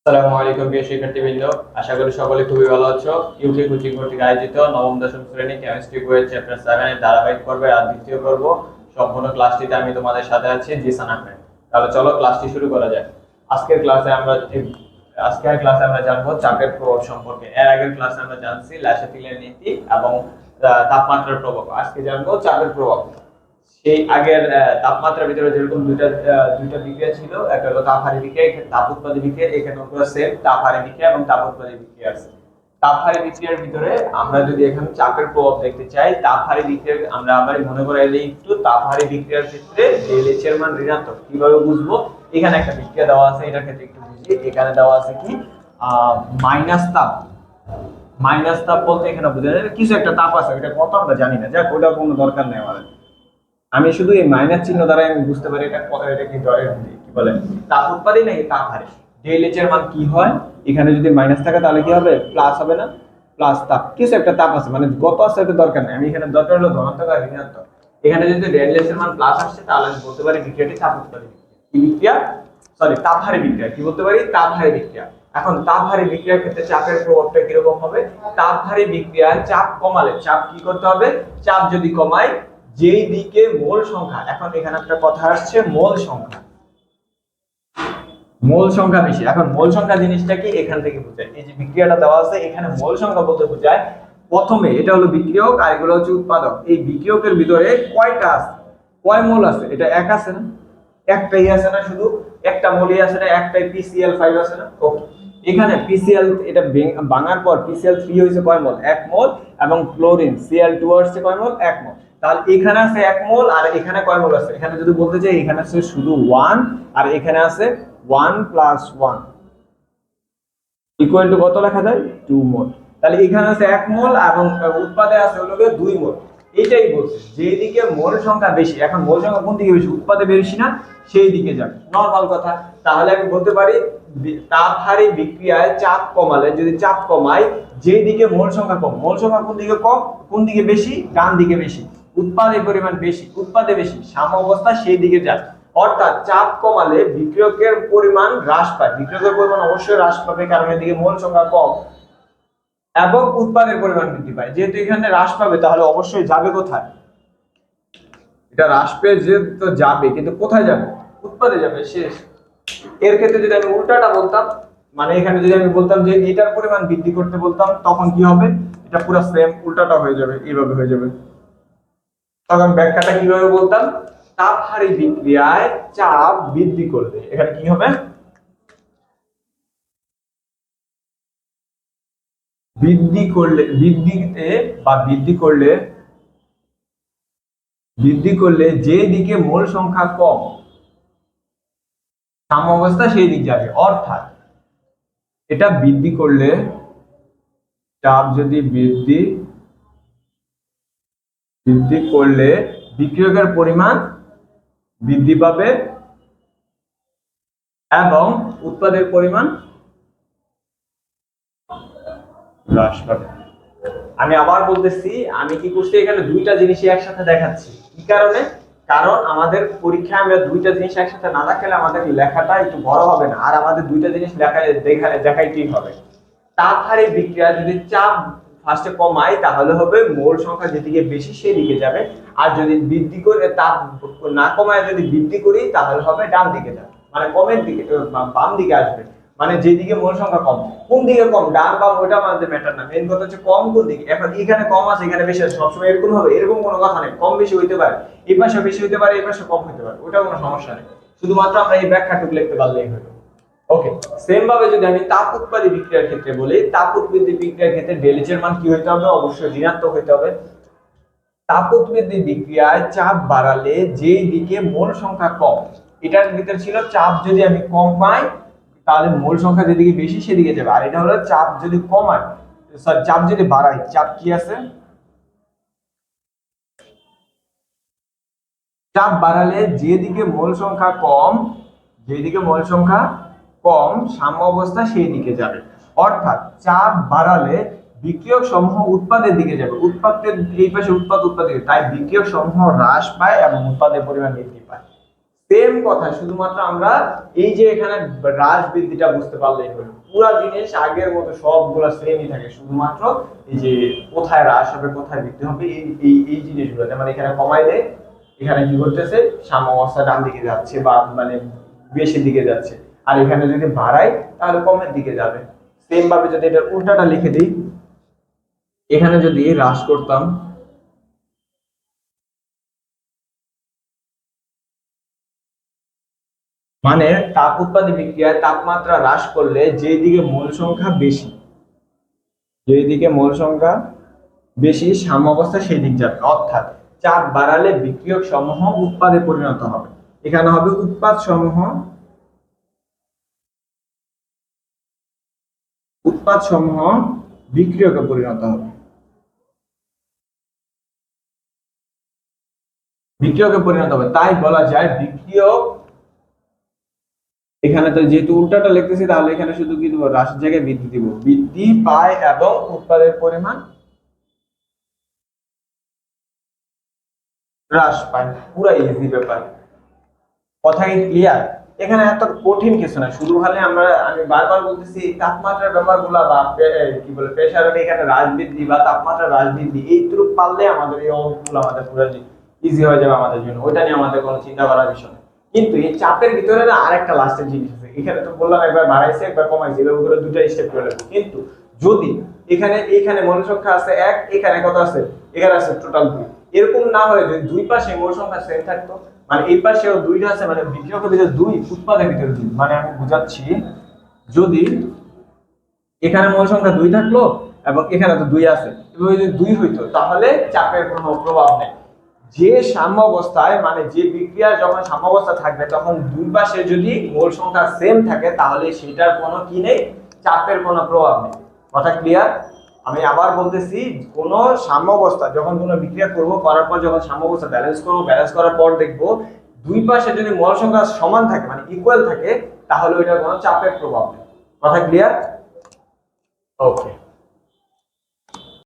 আসসালামু আলাইকুম প্রিয় শিক্ষার্থীবৃন্দ, আশা করি সকলে খুবই ভালো আছো। ইউকে কোচিং কর্তৃক আয়োজিত নবম দশম শ্রেণী কেমিস্ট্রি বইয়ের চ্যাপ্টার 7 এর ধারাবাহিক পর্বে আর দ্বিতীয় পর্ব সম্পূর্ণ ক্লাসটিতে আমি তোমাদের সাথে আছি জিসান আহমেদ। তাহলে চলো ক্লাসটি শুরু করা যাক। আজকের ক্লাসে আমরা জানবো চাপের প্রভাব সম্পর্কে। এর আগের ক্লাসে আমরা জানছি ল্যাশাতিলের নীতি এবং তাপমাত্রার প্রভাব। আজকে জানবো চাপের প্রভাব। সেই আগের তাপমাত্রার ভিতরে যেরকম দুইটা বিক্রিয়া ছিল, একটা হলো তাপহারী বিক্রিয়া, একটা তাপ উৎপাদী বিক্রিয়া। এখানে পুরো সেম তাপহারী বিক্রিয়া এবং তাপ উৎপাদী বিক্রিয়া আছে। তাপহারী বিক্রিয়ার ভিতরে আমরা যদি এখানে চাপের প্রভাব দেখতে চাই, তাপহারী বিক্রিয়া আমরা আবার মনে করাই দিই একটু। তাপহারী বিক্রিয়ার ক্ষেত্রে ΔH এর মান ঋণাত্মক। কিভাবে বুঝবো? এখানে একটা বিক্রিয়া দেওয়া আছে, এটার ক্ষেত্রে একটু বুঝি। এখানে দেওয়া আছে কি মাইনাস তাপ। মাইনাস তাপ বলতে এখানে বোঝা যায় কিছু একটা তাপ আছে, এটা কত আমরা জানি না, যাক ওটা কোনো দরকার নেই আমাদের। আমি শুধু এই মাইনাস চিহ্ন দ্বারা আমি বুঝতে পারি এটা কত, এটা কি ধরে কি বলে তাপ উৎপাদী নাকি তাপ হারে। ΔH এর মান কি হয়, এখানে যদি মাইনাস থাকে তাহলে কি হবে, প্লাস হবে না? প্লাস তাপ, কিছু একটা তাপ আছে, মানে কত আছে এটা দরকার নেই, আমি এখানে দরকার হলো ধনাত্মক আর ঋণাত্মক। এখানে যদি ΔH এর মান প্লাস আসছে তাহলে আমি বলতে পারি বিক্রিয়াটি তাপ উৎপাদী কি বিক্রিয়া, সরি তাপহারী বিক্রিয়া। কি বলতে পারি? তাপহারী বিক্রিয়া। এখন তাপহারী বিক্রিয়ার ক্ষেত্রে চাপের প্রভাবটা কিরকম হবে? তাপহারী বিক্রিয়ায় চাপ কমালে চাপ কি করতে হবে? চাপ যদি কমাই, যেই দিকে মোল সংখ্যা, এখন এখানে একটা কথা আসছে মোল সংখ্যা, মোল সংখ্যা বেশি। এখন মোল সংখ্যা জিনিসটা কি এখান থেকে বোঝায়, এই যে বিক্রিয়াটা দেওয়া আছে এখানে মোল সংখ্যা বলতে বোঝায় প্রথমে এটা হলো বিক্রিয়ক আর এগুলো হচ্ছে উৎপাদক। এই বিক্রিয়কের ভিতরে কয়টা আছে, কয় মোল আছে? এটা এক আছে না, একটাই আছে না, শুধু একটা মোলই আছে না, একটাই PCl5 আছে না। ওকে, এখানে PCl এটা ভাঙার পর PCl3 হইছে কয় মোল? 1 মোল। এবং ক্লোরিন Cl2 আসছে কয় মোল? 1 মোল। তাহলে এখানে আছে 1 মোল আর এখানে কয় মোল আছে? এখানে যদি বলতে চাই এখানে আছে শুধু 1 আর এখানে আছে 1 + 1 ইকুয়াল টু কত লেখা যায়? 2 মোল। তাহলে এখানে আছে 1 মোল এবং উৎপাদে আছে হলো 2 মোল। এইটাই বলছে যেদিকে মোল সংখ্যা বেশি, এখন মোল সংখ্যা কোন দিকে বেশি, উৎপাদে বেশি না, সেই দিকে যাবে, নরমাল কথা। তাহলে আমি বলতে পারি তাপহারী বিক্রিয়ায় চাপ কমালে, যদি চাপ কমাই যেদিকে মোল সংখ্যা কম, মোল সংখ্যা কোন দিকে কম, কোন দিকে বেশি? ডান দিকে বেশি। উৎপাদের পরিমাণ বেশি, উৎপাদে বেশি, সাম্যাবস্থা সেই দিকে যায়। অর্থাৎ চাপ কমালে বিক্রিয়কের পরিমাণ হ্রাস পায়, বিক্রিয়কের পরিমাণ অবশ্যই হ্রাস পাবে কারণ এদিকে মোল সংখ্যা কম, এবং উৎপাদের পরিমাণ বৃদ্ধি পায়। যেহেতু এখানে হ্রাস পাবে তাহলে অবশ্যই যাবে কোথায়? এটা হ্রাস পেয়ে যে তো যাবে, কিন্তু কোথায় যাবে? উৎপাদে যাবে, শেষ। এর ক্ষেত্রে যদি আমি উল্টাটা বলতাম, মানে এখানে যদি আমি বলতাম যে এটার পরিমাণ বৃদ্ধি করতে বলতাম, তখন কি হবে? এটা পুরো সেম উল্টাটা হয়ে যাবে, এইভাবে হয়ে যাবে। তখন ব্যাখ্যাটা কিভাবে বলতাম? তাপহারী বিক্রিয়ায় চাপ বৃদ্ধি করলে এখানে কি হবে? বৃদ্ধি করলে যে দিকে মোল সংখ্যা কম, সাম্যাবস্থা সেই দিক যাবে। অর্থাৎ এটা বৃদ্ধি করলে, চাপ যদি বৃদ্ধি করলে বিক্রিয়কের পরিমাণ বৃদ্ধি পাবে এবং উৎপাদের পরিমাণ হ্রাস পাবে। আমি আবার বলতেছি, আমি কি করছি এখানে দুইটা জিনিসই একসাথে দেখাচ্ছি। কি কারণে? কারণ আমাদের পরীক্ষায় আমরা দুইটা জিনিস একসাথে না দেখালে আমাদের লেখাটা একটু বড় হবে না, আর আমাদের দুইটা জিনিস দেখাইতেই হবে। তাপহারী বিক্রিয়া যদি চাপ ফার্স্টে কমাই তাহলে হবে মোল সংখ্যা যেদিকে বেশি সেই দিকে যাবে, আর যদি বৃদ্ধি করে তাপ না কমায় যদি বৃদ্ধি করি তাহলে হবে ডান দিকে যাবে, মানে কমের দিকে, বাম দিকে আসবে। মানে যেদিকে মোল সংখ্যা কম, কোন দিকে কম, ডান বা ওটা আমাদের ম্যাটার না, মেইন কথা হচ্ছে কম কোন দিকে। এখন এখানে কম আছে এখানে বেশি আছে, সবসময় এরকম হবে এরকম কোনো কথা নেই, কম বেশি হইতে পারে, এই পাশে বেশি হইতে পারে এই পাশে কম হইতে পারে, ওটা কোনো সমস্যা নেই, শুধুমাত্র আমরা এই ব্যাখ্যাটুকু লিখতে পারলেই হলো। ওকে, সেম ভাবে যদি আমি তাপ উৎপাদী বিক্রিয়ার ক্ষেত্রে বলি, তাপ উৎপাদী বিক্রিয়ার ক্ষেত্রে ΔH এর মান কি হইতে হবে? অবশ্যই ঋণাত্মক হইতে হবে। তাপ উৎপাদী বিক্রিয়ায় চাপ বাড়ালে যেই দিকে মোল সংখ্যা কম, এটার ভিতর ছিল চাপ যদি আমি কম পাই তাহলে মোল সংখ্যা যেদিকে বেশি সেদিকে যাবে, আর এটা হলো চাপ যদি কমাই, সরি চাপ যদি বাড়াই, চাপ কি আছে? চাপ বাড়ালে যেদিকে মোল সংখ্যা কম, যেদিকে মোল সংখ্যা কম সাম্য অবস্থা সেই দিকে যাবে। অর্থাৎ চাপ বাড়ালে বিক্রিয়ক সমূহ উৎপাদের দিকে যাবে, উৎপাদের এই পাশে উৎপাদ, তাই বিক্রিয়ক সমূহ হ্রাস পায় এবং উৎপাদের পরিমাণ বৃদ্ধি পায়। সেম কথা, শুধুমাত্র আমরা এই যে এখানে হ্রাস বৃদ্ধিটা বুঝতে পারলেই হলো। পুরো জিনিস আগের মতো সবগুলো সেমই থাকে, শুধুমাত্র এই যে কোথায় হ্রাস হবে কোথায় বৃদ্ধি হবে এই জিনিসগুলো, মানে এখানে কমাই দেয়, এখানে কি করতেছে সাম্যাবস্থা ডান দিকে যাচ্ছে বা মানে বেশি দিকে যাচ্ছে, আর এখানে যদি বাড়াই তাহলে কমের দিকে যাবে। সেম ভাবে যদি এটা উল্টাটা লিখে দিই, এখানে যদি হ্রাস করতাম, মানে তাপ উৎপাদী বিক্রিয়ায় তাপমাত্রা হ্রাস করলে যেদিকে মোল সংখ্যা বেশি, যেদিকে মোল সংখ্যা বেশি সাম্যাবস্থা সেই দিক যাবে, অর্থাৎ চাপ বাড়ালে বিক্রিয়ক সমূহ উৎপাদে পরিণত হবে। এখানে হবে উৎপাদ সমূহ, উৎপাদ সমূহ বিক্রিয়কে পরিণত হবে, বিক্রিয়কে পরিণত হবে। তাই বলা যায় বিক্রিয়ক, এখানে তো যেহেতু উল্টাটা লিখতেছি তাহলে এখানে শুধু কি দিব, হ্রাসের জায়গায় বৃদ্ধি দিব, বৃদ্ধি পায় এবং উৎপাদের পরিমাণ হ্রাস পায়। পুরো ইজি ব্যাপার, কথা কি ক্লিয়ার? এখানে এত কঠিন কিছু না, শুধু খালি আমি বারবার বলতেছি তাপমাত্রার ব্যাপারগুলো বা কি বলে প্রেসারের এখানে হ্রাস বৃদ্ধি বা তাপমাত্রা হ্রাস বৃদ্ধি এইটুকু পারলে আমাদের এই অঙ্কগুলো আমাদের পুরো ইজি হয়ে যাবে আমাদের জন্য, ওইটা নিয়ে আমাদের কোনো চিন্তা করার বিষয় নেই। কিন্তু এই চাপের ভিতরে না আরেকটা লাস্টের জিনিস আছে, এখানে তো বললাম একবার বাড়াইছে একবার কমাইছে, এর উপরে দুটো স্টেপ করে রাখবো। কিন্তু যদি এখানে মোল সংখ্যা আছে 1, এখানে কত আছে, এখানে আছে টোটাল 2, এরকম না হয়ে যদি দুই পাশে মোল সংখ্যা সেম থাকতো, মানে এই পাশেও 2টা আছে, মানে বিক্রিয়কের ভিতরে 2 উৎপাদের ভিতরে 2, মানে আমি বুঝাচ্ছি, যদি এখানে মোল সংখ্যা 2 থাকলো এবং এখানে তো 2 আছে, এভাবে যদি 2 হইতো তাহলে চাপের কোনো প্রভাব নেই। যে সাম্যাবস্থায়, মানে যে বিক্রিয়া যখন সাম্যাবস্থা থাকবে তখন দুই পাশে যদি মোল সংখ্যা সেম থাকে তাহলে সেটার কোনো কি নেই, চাপের কোনো প্রভাব নেই। কথা ক্লিয়ার? আমি আবার বলতেছি, কোন সাম্যাবস্থা যখন কোনো বিক্রিয়া করব, করার পর যখন সাম্যাবস্থা ব্যালেন্স করব, ব্যালেন্স করার পর দেখব দুই পাশে যদি মোল সংখ্যা সমান থাকে মানে ইকুয়াল থাকে তাহলে ওইটার কোনো চাপের প্রভাব নেই। কথা ক্লিয়ার? ওকে।